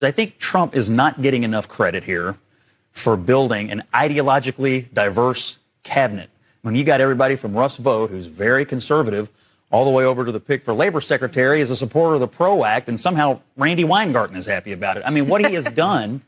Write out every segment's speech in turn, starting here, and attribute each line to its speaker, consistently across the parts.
Speaker 1: I think Trump is not getting enough credit here for building an ideologically diverse cabinet. When you got everybody from Russ Vought, who's very conservative, all the way over to the pick for labor secretary as a supporter of the PRO Act, and somehow Randy Weingarten is happy about it. I mean, what he has done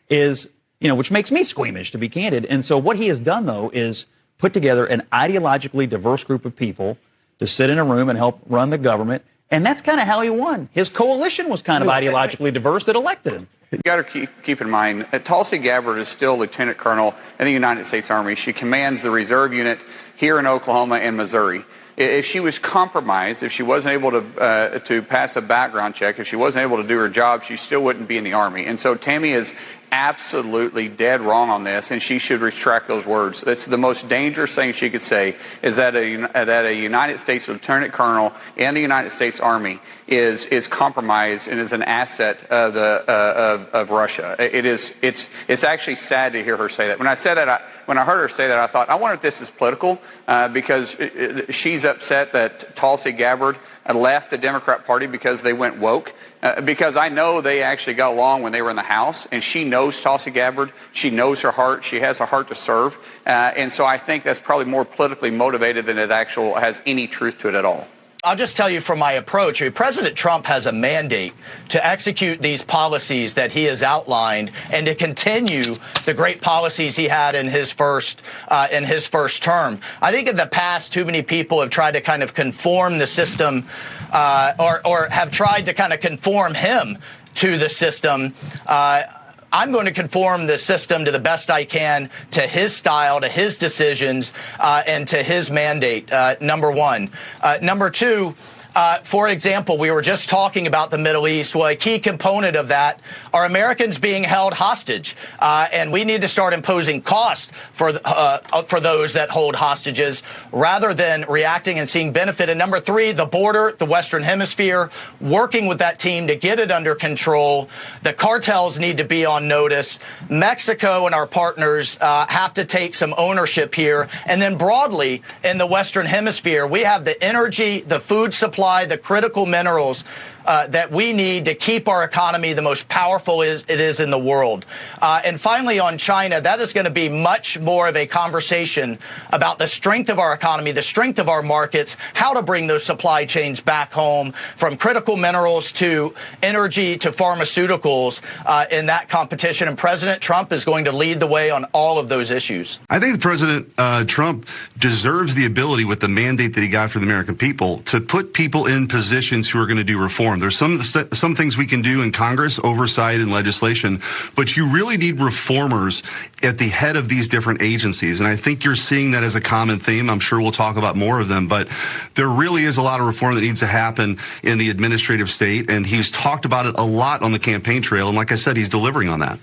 Speaker 1: is, which makes me squeamish, to be candid. And so what he has done, though, is put together an ideologically diverse group of people to sit in a room and help run the government. And that's kind of how he won. His coalition was kind of ideologically diverse that elected him.
Speaker 2: You got to keep in mind, Tulsi Gabbard is still lieutenant colonel in the United States Army. She commands the reserve unit here in Oklahoma and Missouri. If she was compromised, if she wasn't able to pass a background check, if she wasn't able to do her job, she still wouldn't be in the Army. And so Tammy is absolutely dead wrong on this, and she should retract those words. That's the most dangerous thing she could say, is that a United States lieutenant colonel in the United States Army is compromised and is an asset of Russia. It's actually sad to hear her say that. When I heard her say that, I thought, I wonder if this is political, because she's upset that Tulsi Gabbard left the Democrat Party because they went woke. Because I know they actually got along when they were in the House, and she knows Tulsi Gabbard. She knows her heart. She has a heart to serve. And so I think that's probably more politically motivated than it actually has any truth to it at all.
Speaker 3: I'll just tell you from my approach, President Trump has a mandate to execute these policies that he has outlined and to continue the great policies he had in his first term. I think in the past, too many people have tried to kind of conform the system or have tried to kind of conform him to the system. I'm going to conform the system to the best I can to his style, to his decisions, and to his mandate, number one. Number two, for example, we were just talking about the Middle East. Well, a key component of that are Americans being held hostage, and we need to start imposing costs for those that hold hostages rather than reacting and seeing benefit. And number three, the border, the Western Hemisphere, working with that team to get it under control. The cartels need to be on notice. Mexico and our partners have to take some ownership here. And then broadly in the Western Hemisphere, we have the energy, the food supply, the critical minerals that we need to keep our economy the most powerful it is in the world. And finally, on China, that is going to be much more of a conversation about the strength of our economy, the strength of our markets, how to bring those supply chains back home, from critical minerals to energy to pharmaceuticals in that competition. And President Trump is going to lead the way on all of those issues.
Speaker 4: I think President Trump deserves the ability, with the mandate that he got for the American people, to put people in positions who are going to do reform. There's some things we can do in Congress, oversight and legislation, but you really need reformers at the head of these different agencies. And I think you're seeing that as a common theme. I'm sure we'll talk about more of them, but there really is a lot of reform that needs to happen in the administrative state. And he's talked about it a lot on the campaign trail. And like I said, he's delivering on that.